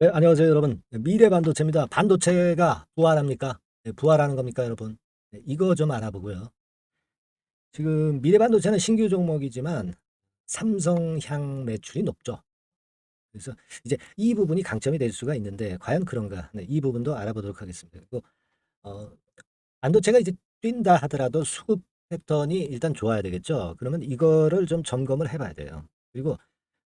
네, 안녕하세요, 여러분. 네, 미래 반도체입니다. 반도체가 부활합니까? 네, 부활하는 겁니까, 여러분? 네, 이거 좀 알아보고요. 지금 미래 반도체는 신규 종목이지만 삼성향 매출이 높죠. 그래서 이제 이 부분이 강점이 될 수가 있는데 과연 그런가? 네, 이 부분도 알아보도록 하겠습니다. 그리고 어, 반도체가 이제 뛴다 하더라도 수급 패턴이 일단 좋아야 되겠죠. 그러면 이거를 좀 점검을 해봐야 돼요. 그리고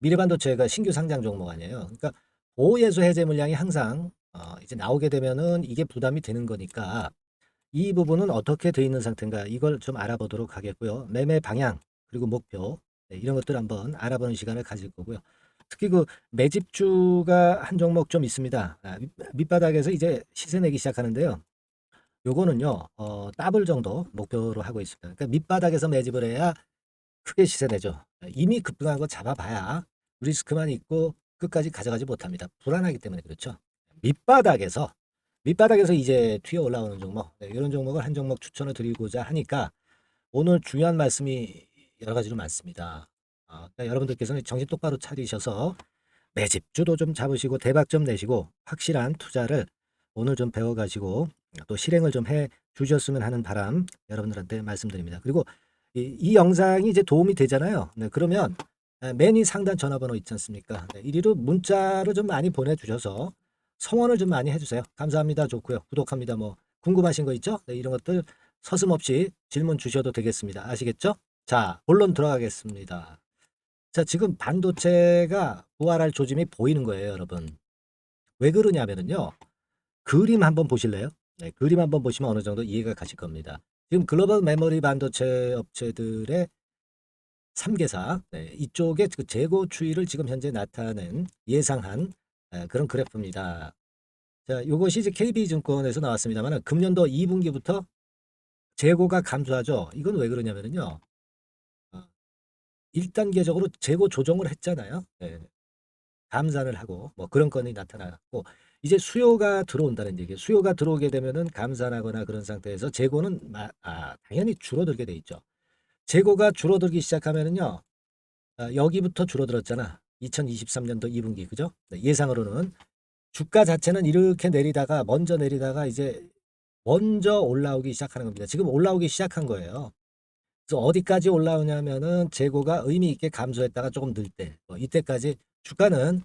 미래반도체가 신규 상장 종목 아니에요. 그러니까 보호예수 해제 물량이 항상 이제 나오게 되면은 이게 부담이 되는 거니까 이 부분은 어떻게 돼 있는 상태인가 이걸 좀 알아보도록 하겠고요. 매매 방향 그리고 목표 이런 것들 한번 알아보는 시간을 가질 거고요. 특히 그 매집주가 한 종목 좀 있습니다. 밑바닥에서 이제 시세 내기 시작하는데요. 요거는요, 더블 정도 목표로 하고 있습니다. 그러니까 밑바닥에서 매집을 해야 크게 시세 내죠. 이미 급등한 거 잡아봐야 리스크만 있고 끝까지 가져가지 못합니다. 불안하기 때문에 그렇죠. 밑바닥에서 밑바닥에서 이제 튀어 올라오는 종목, 이런 종목을 한 종목 추천을 드리고자 하니까 오늘 중요한 말씀이 여러 가지로 많습니다. 그러니까 여러분들께서는 정신 똑바로 차리셔서 매집주도 좀 잡으시고 대박 좀 내시고 확실한 투자를 오늘 좀 배워가시고 또 실행을 좀 해 주셨으면 하는 바람 여러분들한테 말씀드립니다. 그리고 이 영상이 이제 도움이 되잖아요. 네, 그러면 매니 상단 전화번호 있지 않습니까? 네, 이리로 문자로 좀 많이 보내주셔서 성원을 좀 많이 해주세요. 감사합니다. 좋고요. 구독합니다. 뭐 궁금하신 거 있죠? 네, 이런 것들 서슴없이 질문 주셔도 되겠습니다. 아시겠죠? 자, 본론 들어가겠습니다. 자, 지금 반도체가 부활할 조짐이 보이는 거예요, 여러분. 왜 그러냐면은요. 그림 한번 보실래요? 네, 그림 한번 보시면 어느 정도 이해가 가실 겁니다. 지금 글로벌 메모리 반도체 업체들의 3개사, 이쪽에 그 재고 추이를 지금 현재 나타낸 예상한 그런 그래프입니다. 자, 요것이 이제 KB증권에서 나왔습니다만 금년도 2분기부터 재고가 감소하죠. 이건 왜 그러냐면은요. 어, 1단계적으로 재고 조정을 했잖아요. 네. 감산을 하고 뭐 그런 건이 나타났고 이제 수요가 들어온다는 얘기예요. 수요가 들어오게 되면은 감산하거나 그런 상태에서 재고는 당연히 줄어들게 돼 있죠. 재고가 줄어들기 시작하면은요. 여기부터 줄어들었잖아. 2023년도 2분기 그죠? 네, 예상으로는 주가 자체는 이렇게 내리다가 먼저 내리다가 이제 먼저 올라오기 시작하는 겁니다. 지금 올라오기 시작한 거예요. 그래서 어디까지 올라오냐면은 재고가 의미 있게 감소했다가 조금 늘 때, 이때까지 주가는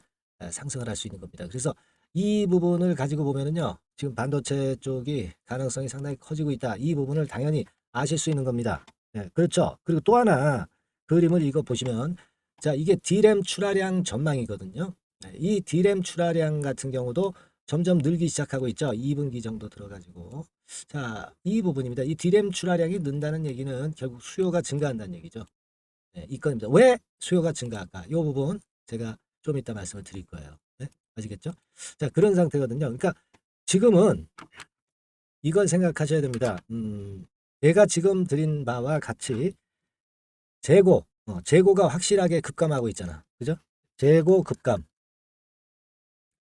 상승을 할 수 있는 겁니다. 그래서 이 부분을 가지고 보면은요, 지금 반도체 쪽이 가능성이 상당히 커지고 있다. 이 부분을 당연히 아실 수 있는 겁니다. 네, 그렇죠. 그리고 또 하나 그림을 이거 보시면, 자, 이게 D램 출하량 전망이거든요. 네, 이 D램 출하량 같은 경우도 점점 늘기 시작하고 있죠. 2분기 정도 들어가지고. 자, 이 부분입니다. 이 디램 출하량이 는다는 얘기는 결국 수요가 증가한다는 얘기죠. 네, 이 건입니다. 왜 수요가 증가할까? 이 부분 제가 좀 이따 말씀을 드릴 거예요. 네? 아시겠죠? 자, 그런 상태거든요. 그러니까 지금은 이걸 생각하셔야 됩니다. 제가 지금 드린 바와 같이 재고가 확실하게 급감하고 있잖아. 그죠? 재고 급감.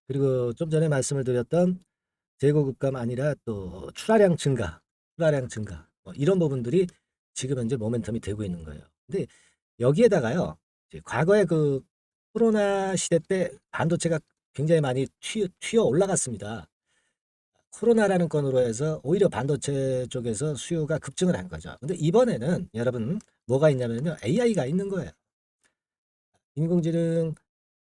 그리고 좀 전에 말씀을 드렸던 재고 급감 아니라 또 출하량 증가 이런 부분들이 지금 현재 모멘텀이 되고 있는 거예요. 근데 여기에다가요, 이제 과거에 그 코로나 시대 때 반도체가 굉장히 많이 튀어 올라갔습니다. 코로나라는 건으로 해서 오히려 반도체 쪽에서 수요가 급증을 한 거죠. 근데 이번에는 여러분 뭐가 있냐면요, AI가 있는 거예요. 인공지능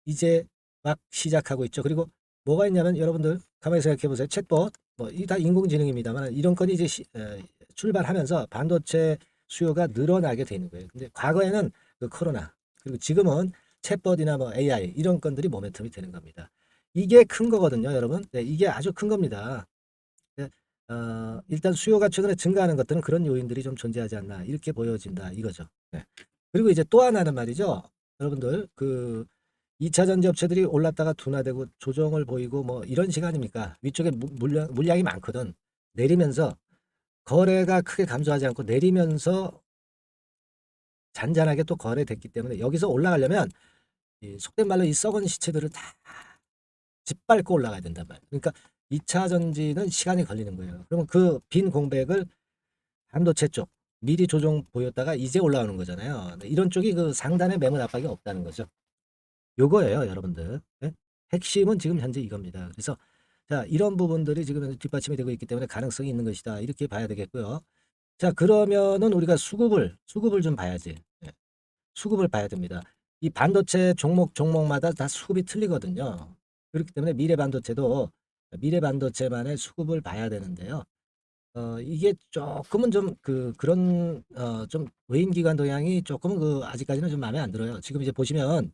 이제 막 시작하고 있죠. 그리고 뭐가 있냐면 여러분들 가만히 생각해 보세요. 챗봇 뭐 이 다 인공지능입니다만 이런 건이 이제 출발하면서 반도체 수요가 늘어나게 되는 거예요. 근데 과거에는 그 코로나 그리고 지금은 챗봇이나 뭐 AI 이런 건들이 모멘텀이 되는 겁니다. 이게 큰 거거든요, 여러분. 네, 이게 아주 큰 겁니다. 네, 일단 수요가 최근에 증가하는 것들은 그런 요인들이 좀 존재하지 않나 이렇게 보여진다 이거죠. 네. 그리고 이제 또 하나는 말이죠. 여러분들 그 2차 전지 업체들이 올랐다가 둔화되고 조정을 보이고 뭐 이런 시간입니까? 위쪽에 물량이 많거든. 내리면서 거래가 크게 감소하지 않고 내리면서 잔잔하게 또 거래됐기 때문에 여기서 올라가려면 속된 말로 이 썩은 시체들을 다 짓밟고 올라가야 된단 말이에요. 그러니까 2차 전지는 시간이 걸리는 거예요. 그러면 그 빈 공백을 반도체 쪽 미리 조정 보였다가 이제 올라오는 거잖아요. 이런 쪽이 그 상단에 매물 압박이 없다는 거죠. 요거예요, 여러분들. 네? 핵심은 지금 현재 이겁니다. 그래서 자, 이런 부분들이 지금 현재 뒷받침이 되고 있기 때문에 가능성이 있는 것이다. 이렇게 봐야 되겠고요. 자, 그러면은 우리가 수급을 좀 봐야지. 예, 수급을 봐야 됩니다. 이 반도체 종목마다 다 수급이 틀리거든요. 그렇기 때문에 미래 반도체만의 수급을 봐야 되는데요. 이게 조금은 좀 그런 좀 외인 기관 동향이 조금은 아직까지는 좀 마음에 안 들어요. 지금 이제 보시면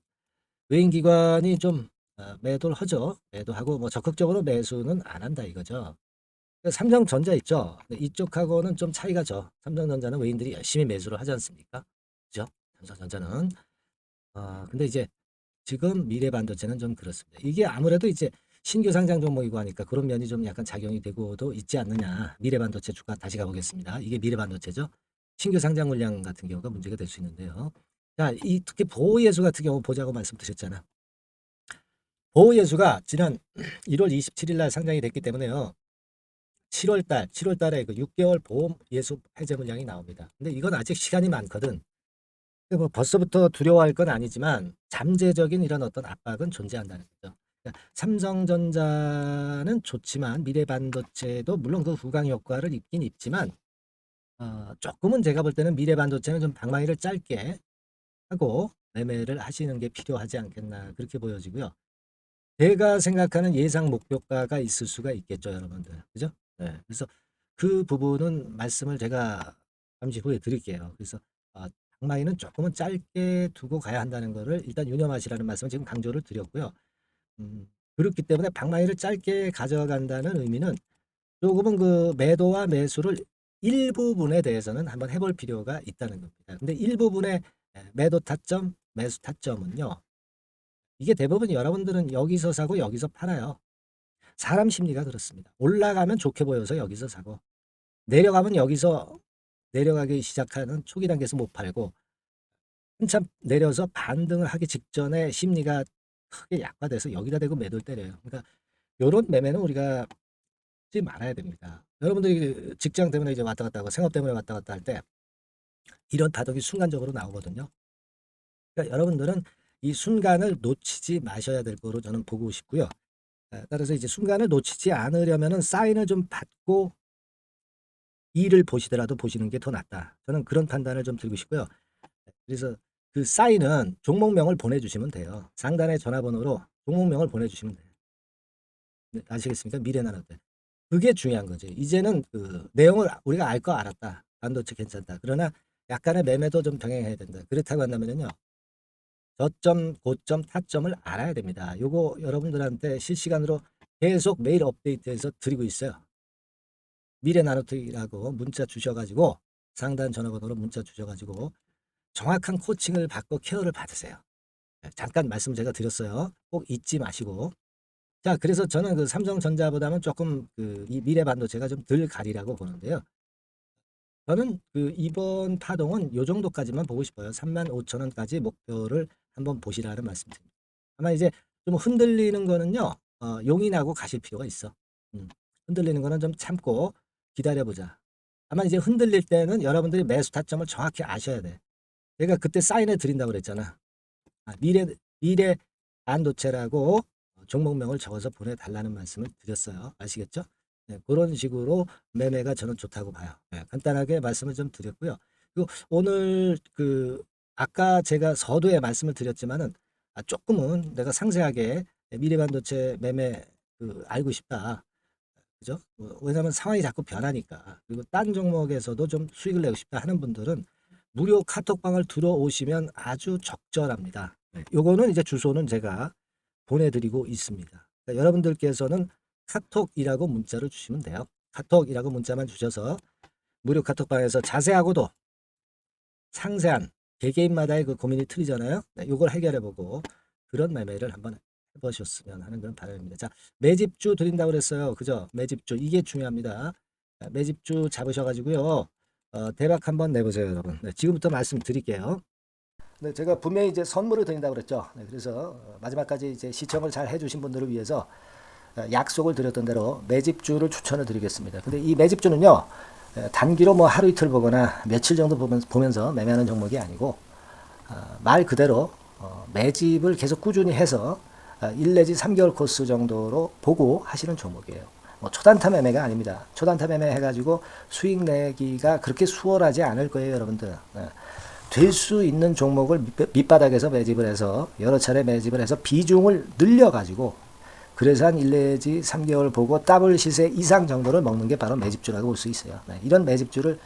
외인 기관이 좀 매도를 하죠. 매도하고 뭐 적극적으로 매수는 안 한다 이거죠. 삼성전자 있죠. 이쪽하고는 좀 차이가 죠. 삼성전자는 외인들이 열심히 매수를 하지 않습니까? 그죠? 삼성전자는. 근데 이제 지금 미래반도체는 좀 그렇습니다. 이게 아무래도 이제 신규 상장 종목이고 하니까 그런 면이 좀 약간 작용이 되고도 있지 않느냐. 미래반도체 주가 다시 가보겠습니다. 이게 미래반도체죠. 신규 상장 물량 같은 경우가 문제가 될 수 있는데요. 자, 특히 보호예수 같은 경우 보자고 말씀드렸잖아. 보호예수가 지난 1월 27일 날 상장이 됐기 때문에요. 7월 달에 그 6개월 보험 예수 해제 물량이 나옵니다. 근데 이건 아직 시간이 많거든. 뭐 벌써부터 두려워할 건 아니지만 잠재적인 이런 어떤 압박은 존재한다는 거죠. 그러니까 삼성전자는 좋지만 미래반도체도 물론 그 후광 효과를 입긴 입지만 조금은 제가 볼 때는 미래반도체는 좀 방망이를 짧게 하고 매매를 하시는 게 필요하지 않겠나 그렇게 보여지고요. 제가 생각하는 예상 목표가가 있을 수가 있겠죠, 여러분들. 그죠? 네. 그래서 그 부분은 말씀을 제가 잠시 후에 드릴게요. 그래서 방망이는 조금은 짧게 두고 가야 한다는 거를 일단 유념하시라는 말씀을 지금 강조를 드렸고요. 그렇기 때문에 방망이를 짧게 가져간다는 의미는 조금은 그 매도와 매수를 일부분에 대해서는 한번 해볼 필요가 있다는 겁니다. 근데 일부분의 매도 타점, 매수 타점은요. 이게 대부분 여러분들은 여기서 사고 여기서 팔아요. 사람 심리가 그렇습니다. 올라가면 좋게 보여서 여기서 사고 내려가면 여기서 내려가기 시작하는 초기 단계에서 못 팔고 한참 내려서 반등을 하기 직전에 심리가 크게 약화돼서 여기다 대고 매도를 때려요. 그러니까 요런 매매는 우리가 하지 말아야 됩니다. 여러분들이 직장 때문에 이제 왔다 갔다 하고 생업 때문에 왔다 갔다 할 때 이런 타격이 순간적으로 나오거든요. 그러니까 여러분들은 이 순간을 놓치지 마셔야 될 거로 저는 보고 싶고요. 따라서 이제 순간을 놓치지 않으려면은 사인을 좀 받고 일을 보시더라도 보시는 게 더 낫다. 저는 그런 판단을 좀 들고 싶고요. 그래서 그 사인은 종목명을 보내주시면 돼요. 상단의 전화번호로 종목명을 보내주시면 돼요. 네, 아시겠습니까? 미래나노때. 그게 중요한 거죠. 이제는 그 내용을 우리가 알 거 알았다. 반도체 괜찮다. 그러나 약간의 매매도 좀 병행해야 된다. 그렇다고 한다면요. 저점, 고점, 타점을 알아야 됩니다. 요거 여러분들한테 실시간으로 계속 매일 업데이트해서 드리고 있어요. 미래나노트라고 문자 주셔가지고 상단 전화번호로 문자 주셔가지고 정확한 코칭을 받고 케어를 받으세요. 잠깐 말씀 제가 드렸어요. 꼭 잊지 마시고. 자, 그래서 저는 그 삼성전자보다는 조금 이 미래반도체가 좀 덜 가리라고 보는데요. 저는 그 이번 파동은 요 정도까지만 보고 싶어요. 35,000원까지 목표를 한번 보시라는 말씀드립니다. 아마 이제 좀 흔들리는 거는요. 용인하고 가실 필요가 있어. 흔들리는 거는 좀 참고 기다려보자. 아마 이제 흔들릴 때는 여러분들이 매수 타점을 정확히 아셔야 돼. 제가 그때 사인해 드린다고 그랬잖아. 미래 반도체라고 종목명을 적어서 보내달라는 말씀을 드렸어요. 아시겠죠? 네, 그런 식으로 매매가 저는 좋다고 봐요. 네, 간단하게 말씀을 좀 드렸고요. 그리고 오늘 아까 제가 서두에 말씀을 드렸지만은 조금은 내가 상세하게 미래 반도체 매매 알고 싶다. 그죠? 왜냐하면 상황이 자꾸 변하니까. 그리고 딴 종목에서도 좀 수익을 내고 싶다 하는 분들은 무료 카톡방을 들어오시면 아주 적절합니다. 네, 요거는 이제 주소는 제가 보내드리고 있습니다. 그러니까 여러분들께서는 카톡이라고 문자를 주시면 돼요. 카톡이라고 문자만 주셔서 무료 카톡방에서 자세하고도 상세한 개개인마다의 그 고민이 틀리잖아요. 네, 요걸 해결해보고 그런 매매를 한번 해보셨으면 하는 그런 바람입니다. 자, 매집주 드린다고 그랬어요. 그죠? 매집주 이게 중요합니다. 매집주 잡으셔가지고요. 대박 한번 내보세요, 여러분. 네, 지금부터 말씀드릴게요. 네, 제가 분명히 이제 선물을 드린다고 그랬죠. 네, 그래서 마지막까지 이제 시청을 잘 해주신 분들을 위해서 약속을 드렸던 대로 매집주를 추천을 드리겠습니다. 근데 이 매집주는요, 단기로 뭐 하루 이틀 보거나 며칠 정도 보면서 매매하는 종목이 아니고 말 그대로 매집을 계속 꾸준히 해서 1 내지 3개월 코스 정도로 보고 하시는 종목이에요. 뭐 초단타 매매가 아닙니다. 초단타 매매 해가지고 수익 내기가 그렇게 수월하지 않을 거예요, 여러분들. 될 수 있는 종목을 밑바닥에서 매집을 해서 여러 차례 매집을 해서 비중을 늘려가지고 그래서 한 1 내지 3개월 보고 더블 시세 이상 정도를 먹는 게 바로 매집주라고 볼 수 있어요. 이런 매집주를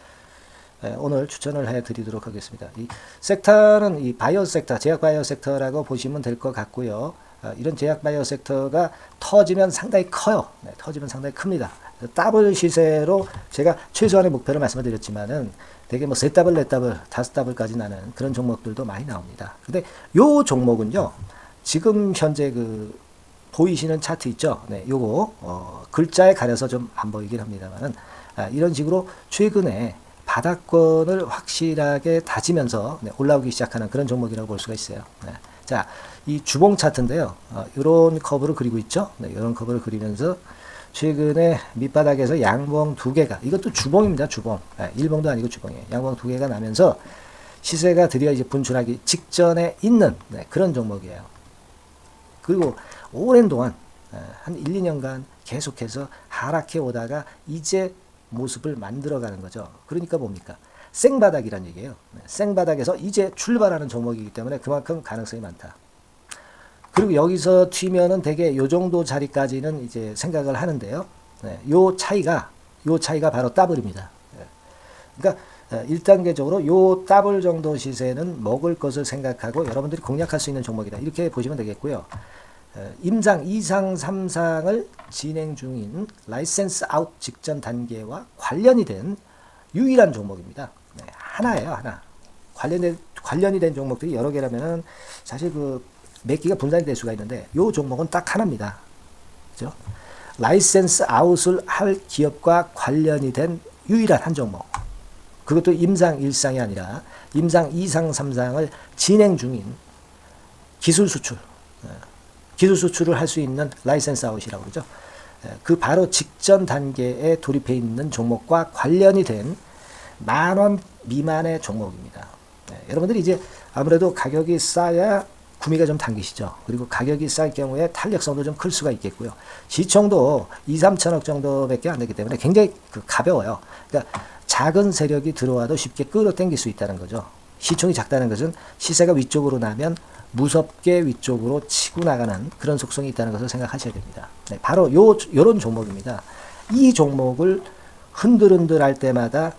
오늘 추천을 해드리도록 하겠습니다. 이 섹터는 이 바이오 섹터, 제약 바이오 섹터라고 보시면 될 것 같고요. 이런 제약 바이오 섹터가 터지면 상당히 커요. 터지면 상당히 큽니다. 더블 시세로 제가 최소한의 목표를 말씀을 드렸지만은 되게 뭐 3더블, 4더블, 5더블까지 나는 그런 종목들도 많이 나옵니다. 근데 요 종목은요, 지금 현재 그 보이시는 차트 있죠? 네, 요거 글자에 가려서 좀 안 보이긴 합니다만은 이런 식으로 최근에 바닥권을 확실하게 다지면서 올라오기 시작하는 그런 종목이라고 볼 수가 있어요. 자, 이 주봉 차트인데요. 이런 커브를 그리고 있죠. 이런 커브를 그리면서 최근에 밑바닥에서 양봉 2개가, 이것도 주봉입니다. 주봉. 일봉도 아니고 주봉이에요. 양봉 2개가 나면서 시세가 드디어 이제 분출하기 직전에 있는 그런 종목이에요. 그리고 오랜 동안 한 1, 2년간 계속해서 하락해 오다가 이제 모습을 만들어가는 거죠. 그러니까 뭡니까? 생바닥이란 얘기예요. 생바닥에서 이제 출발하는 종목이기 때문에 그만큼 가능성이 많다. 그리고 여기서 튀면은 대개 요 정도 자리까지는 이제 생각을 하는데요. 요 차이가 바로 더블입니다. 그러니까 1단계적으로 요 더블 정도 시세는 먹을 것을 생각하고 여러분들이 공략할 수 있는 종목이다. 이렇게 보시면 되겠고요. 임상 2상 3상을 진행 중인 라이센스 아웃 직전 단계와 관련이 된 유일한 종목입니다. 하나예요, 하나. 관련이 된 종목들이 여러 개라면은 사실 그 몇 개가 분산이 될 수가 있는데 요 종목은 딱 하나입니다. 그죠? 라이센스 아웃을 할 기업과 관련이 된 유일한 한 종목. 그것도 임상 1상이 아니라 임상 2상 3상을 진행 중인 기술 수출. 기술 수출을 할 수 있는 라이센스 아웃이라고 그러죠. 그 바로 직전 단계에 돌입해 있는 종목과 관련이 된 10,000원 미만의 종목입니다. 여러분들이 이제 아무래도 가격이 싸야 구미가 좀 당기시죠. 그리고 가격이 쌀 경우에 탄력성도 좀 클 수가 있겠고요. 시총도 2, 3천억 정도밖에 안 되기 때문에 굉장히 가벼워요. 그러니까 작은 세력이 들어와도 쉽게 끌어당길 수 있다는 거죠. 시총이 작다는 것은 시세가 위쪽으로 나면 무섭게 위쪽으로 치고 나가는 그런 속성이 있다는 것을 생각하셔야 됩니다. 바로 요런 종목입니다. 이 종목을 흔들흔들 할 때마다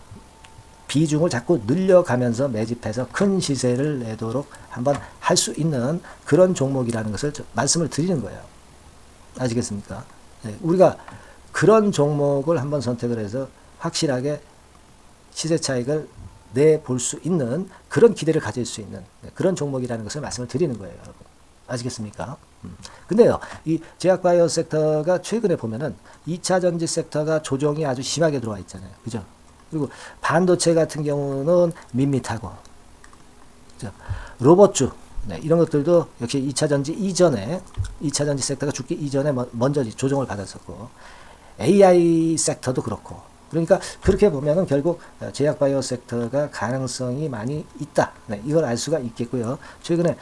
비중을 자꾸 늘려가면서 매집해서 큰 시세를 내도록 한번 할 수 있는 그런 종목이라는 것을 말씀을 드리는 거예요. 아시겠습니까? 우리가 그런 종목을 한번 선택을 해서 확실하게 시세 차익을 내볼 수 있는 그런 기대를 가질 수 있는 그런 종목이라는 것을 말씀을 드리는 거예요, 여러분. 아시겠습니까? 근데요, 이 제약바이오 섹터가 최근에 보면은 2차 전지 섹터가 조정이 아주 심하게 들어와 있잖아요. 그죠? 그리고 반도체 같은 경우는 밋밋하고, 그죠? 로봇주, 이런 것들도 역시 2차 전지 이전에, 2차 전지 섹터가 죽기 이전에 먼저 조정을 받았었고, AI 섹터도 그렇고, 그러니까 그렇게 보면은 결국 제약바이오 섹터가 가능성이 많이 있다. 이걸 알 수가 있겠고요. 최근에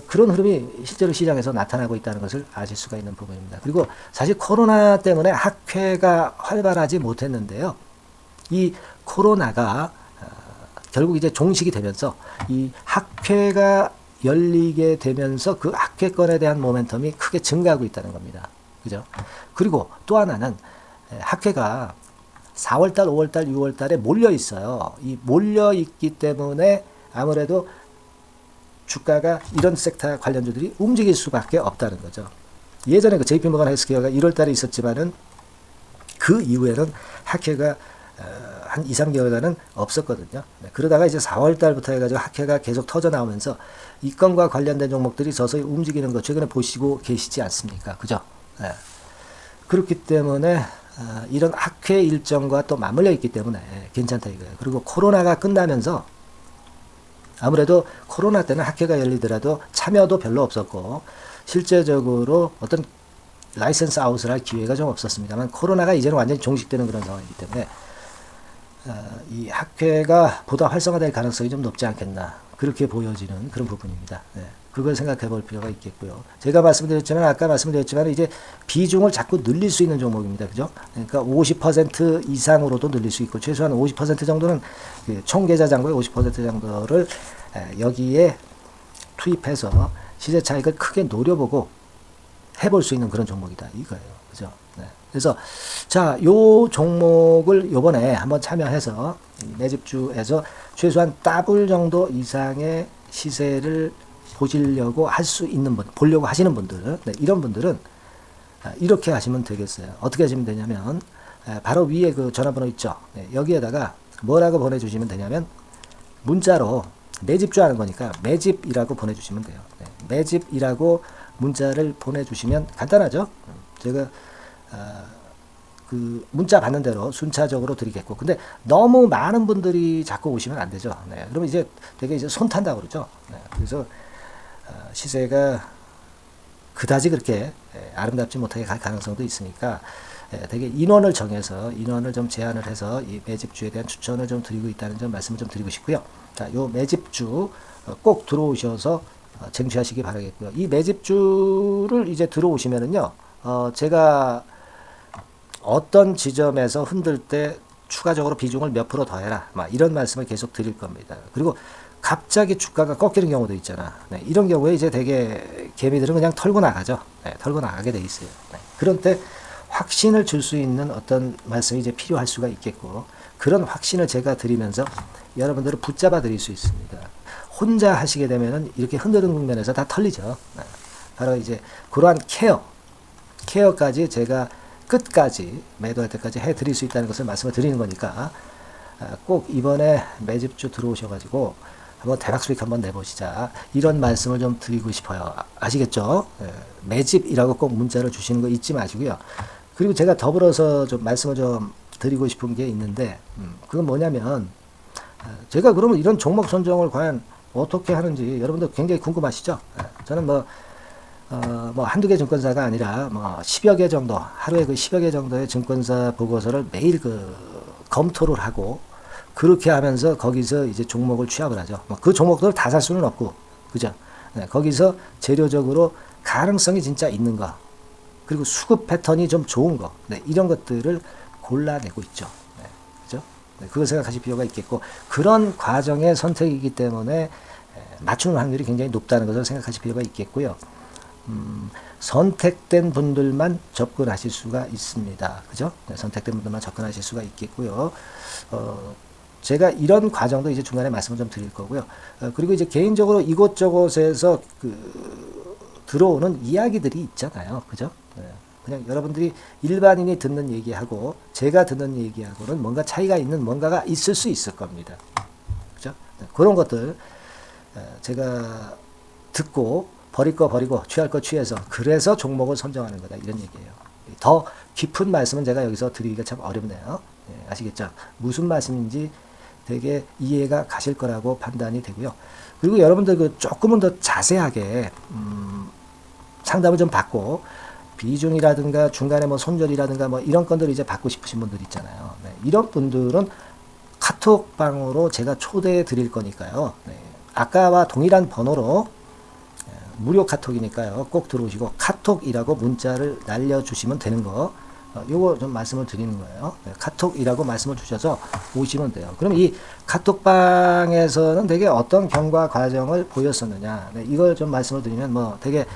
그런 흐름이 실제로 시장에서 나타나고 있다는 것을 아실 수가 있는 부분입니다. 그리고 사실 코로나 때문에 학회가 활발하지 못했는데요. 이 코로나가 결국 이제 종식이 되면서 이 학회가 열리게 되면서 그 학회권에 대한 모멘텀이 크게 증가하고 있다는 겁니다. 그죠? 그리고 또 하나는 학회가 4월달, 5월달, 6월달에 몰려 있어요. 이 몰려 있기 때문에 아무래도 주가가 이런 섹터 관련주들이 움직일 수밖에 없다는 거죠. 예전에 그 JP모건 헬스케어가 1월달에 있었지만은 그 이후에는 학회가 한 2, 3개월간은 없었거든요. 그러다가 이제 4월달부터 해가지고 학회가 계속 터져 나오면서 이 건과 관련된 종목들이 서서히 움직이는 거 최근에 보시고 계시지 않습니까? 그죠? 그렇기 때문에 이런 학회 일정과 또 맞물려 있기 때문에 괜찮다 이거예요. 그리고 코로나가 끝나면서 아무래도 코로나 때는 학회가 열리더라도 참여도 별로 없었고 실제적으로 어떤 라이센스 아웃을 할 기회가 좀 없었습니다만 코로나가 이제는 완전히 종식되는 그런 상황이기 때문에 이 학회가 보다 활성화될 가능성이 좀 높지 않겠나 그렇게 보여지는 그런 부분입니다. 네. 그걸 생각해 볼 필요가 있겠고요. 제가 말씀드렸지만 아까 말씀드렸지만 이제 비중을 자꾸 늘릴 수 있는 종목입니다. 그죠? 그러니까 50% 이상으로도 늘릴 수 있고 최소한 50% 정도는 총 계좌 잔고의 50% 정도를 여기에 투입해서 시세 차익을 크게 노려보고 해볼 수 있는 그런 종목이다 이거예요. 그죠? 네. 그래서 자, 요 종목을 요번에 한번 참여해서 매집주에서 최소한 더블 정도 이상의 시세를 보시려고 할 수 있는 분, 보려고 하시는 분들, 네, 이런 분들은 이렇게 하시면 되겠어요. 어떻게 하시면 되냐면 바로 위에 그 전화번호 있죠. 네, 여기에다가 뭐라고 보내주시면 되냐면 문자로 매집주 하는 거니까 매집이라고 보내주시면 돼요. 네, 매집이라고 문자를 보내주시면 간단하죠. 제가 그 문자 받는 대로 순차적으로 드리겠고, 근데 너무 많은 분들이 자꾸 오시면 안 되죠. 네, 그러면 이제 되게 이제 손 탄다고 그러죠. 네, 그래서 시세가 그다지 그렇게 아름답지 못하게 갈 가능성도 있으니까 되게 인원을 정해서 인원을 좀 제한을 해서 이 매집주에 대한 추천을 좀 드리고 있다는 점 말씀을 좀 드리고 싶고요. 자, 요 매집주 꼭 들어오셔서 쟁취하시기 바라겠고요. 이 매집주를 이제 들어오시면은요, 제가 어떤 지점에서 흔들 때 추가적으로 비중을 몇 프로 더해라, 막 이런 말씀을 계속 드릴 겁니다. 그리고 갑자기 주가가 꺾이는 경우도 있잖아. 네, 이런 경우에 이제 되게 개미들은 그냥 털고 나가죠. 네, 털고 나가게 돼 있어요. 네, 그런 때 확신을 줄 수 있는 어떤 말씀이 이제 필요할 수가 있겠고, 그런 확신을 제가 드리면서 여러분들을 붙잡아 드릴 수 있습니다. 혼자 하시게 되면은 이렇게 흔드는 국면에서 다 털리죠. 네, 바로 이제 그러한 케어까지 제가 끝까지 매도할 때까지 해 드릴 수 있다는 것을 말씀을 드리는 거니까 꼭 이번에 매집주 들어오셔가지고 한번 대박 수익 한번 내보시자, 이런 말씀을 좀 드리고 싶어요. 아시겠죠? 매집이라고 꼭 문자를 주시는 거 잊지 마시고요. 그리고 제가 더불어서 좀 말씀을 좀 드리고 싶은 게 있는데, 그건 뭐냐면 제가 그러면 이런 종목 선정을 과연 어떻게 하는지 여러분들 굉장히 궁금하시죠? 저는 뭐 한두 개 증권사가 아니라 뭐 10여 개 정도, 하루에 그 10여 개 정도의 증권사 보고서를 매일 그 검토를 하고, 그렇게 하면서 거기서 이제 종목을 취합을 하죠. 뭐 그 종목들을 다 살 수는 없고, 그죠? 네, 거기서 재료적으로 가능성이 진짜 있는 거, 그리고 수급 패턴이 좀 좋은 거, 네, 이런 것들을 골라내고 있죠. 네, 그죠? 네, 그걸 생각하실 필요가 있겠고, 그런 과정의 선택이기 때문에 맞추는 확률이 굉장히 높다는 것을 생각하실 필요가 있겠고요. 선택된 분들만 접근하실 수가 있습니다. 그죠? 네, 선택된 분들만 접근하실 수가 있겠고요. 제가 이런 과정도 이제 중간에 말씀을 좀 드릴 거고요. 그리고 이제 개인적으로 이곳저곳에서 들어오는 이야기들이 있잖아요. 그죠? 네, 그냥 여러분들이 일반인이 듣는 얘기하고 제가 듣는 얘기하고는 뭔가 차이가 있는 뭔가가 있을 수 있을 겁니다. 그죠? 네, 그런 것들 제가 듣고 버릴 거 버리고 취할 거 취해서 그래서 종목을 선정하는 거다, 이런 얘기예요. 더 깊은 말씀은 제가 여기서 드리기가 참 어렵네요. 네, 아시겠죠? 무슨 말씀인지 되게 이해가 가실 거라고 판단이 되고요. 그리고 여러분들 그 조금은 더 자세하게 상담을 좀 받고 비중이라든가 중간에 뭐 손절이라든가 뭐 이런 건들을 이제 받고 싶으신 분들 있잖아요. 네, 이런 분들은 카톡방으로 제가 초대해 드릴 거니까요. 네, 아까와 동일한 번호로 무료 카톡이니까요. 꼭 들어오시고 카톡이라고 문자를 날려주시면 되는 거, 요거 좀 말씀을 드리는 거예요. 네, 카톡이라고 말씀을 주셔서 오시면 돼요. 그럼 이 카톡방에서는 되게 어떤 경과 과정을 보였었느냐, 네, 이걸 좀 말씀을 드리면 뭐 되게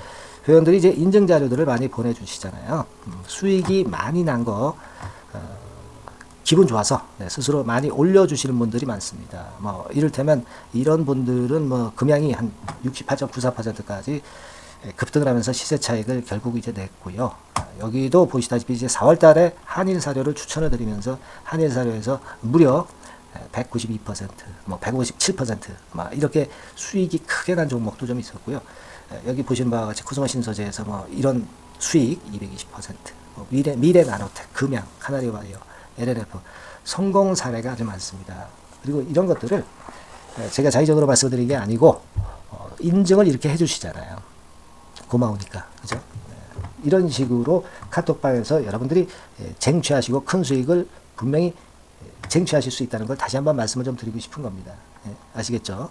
회원들이 이제 인증 자료들을 많이 보내주시잖아요. 수익이 많이 난 거 기분 좋아서 네, 스스로 많이 올려주시는 분들이 많습니다. 뭐 이를테면 이런 분들은 뭐 금양이 한 68.94%까지 급등을 하면서 시세 차익을 결국 이제 냈고요. 여기도 보시다시피 이제 4월 달에 한일 사료를 추천을 드리면서 한일 사료에서 무려 192%, 뭐 157%막 이렇게 수익이 크게 난 종목도 좀 있었고요. 여기 보시는 바와 같이 코스모 신소재에서 뭐 이런 수익 220%, 뭐 미래 나노텍, 금양, 카나리바이오, LNF 성공 사례가 아주 많습니다. 그리고 이런 것들을 제가 자의적으로 말씀드린 게 아니고 인증을 이렇게 해주시잖아요. 고마우니까, 그죠? 이런 식으로 카톡방에서 여러분들이 쟁취하시고 큰 수익을 분명히 쟁취하실 수 있다는 걸 다시 한번 말씀을 좀 드리고 싶은 겁니다. 아시겠죠?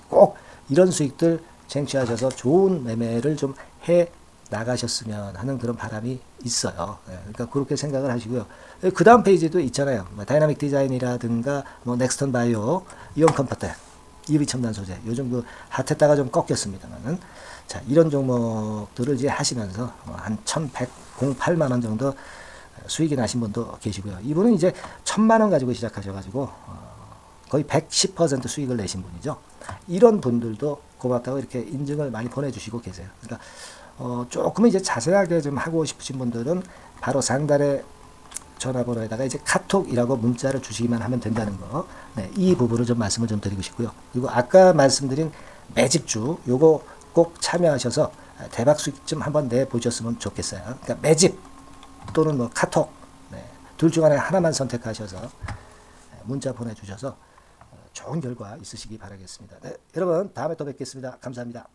꼭 이런 수익들 쟁취하셔서 좋은 매매를 좀 해 나가셨으면 하는 그런 바람이 있어요. 그러니까 그렇게 생각을 하시고요. 그 다음 페이지도 있잖아요. 다이나믹 디자인이라든가 넥스턴 바이오, 이온 컴포트, EV 첨단 소재. 요즘 그 핫했다가 좀 꺾였습니다만은. 자, 이런 종목들을 이제 하시면서 한 1108만 원 정도 수익이 나신 분도 계시고요. 이분은 이제 1000만 원 가지고 시작하셔가지고 거의 110% 수익을 내신 분이죠. 이런 분들도 고맙다고 이렇게 인증을 많이 보내주시고 계세요. 그러니까 조금 이제 자세하게 좀 하고 싶으신 분들은 바로 상단에 전화번호에다가 이제 카톡이라고 문자를 주시기만 하면 된다는 거. 네, 이 부분을 좀 말씀을 좀 드리고 싶고요. 그리고 아까 말씀드린 매집주 요거 꼭 참여하셔서 대박 수익 좀 한번 내 보셨으면 좋겠어요. 그러니까 매집 또는 뭐 카톡, 네, 둘 중 하나만 선택하셔서 문자 보내주셔서 좋은 결과 있으시기 바라겠습니다. 네, 여러분 다음에 또 뵙겠습니다. 감사합니다.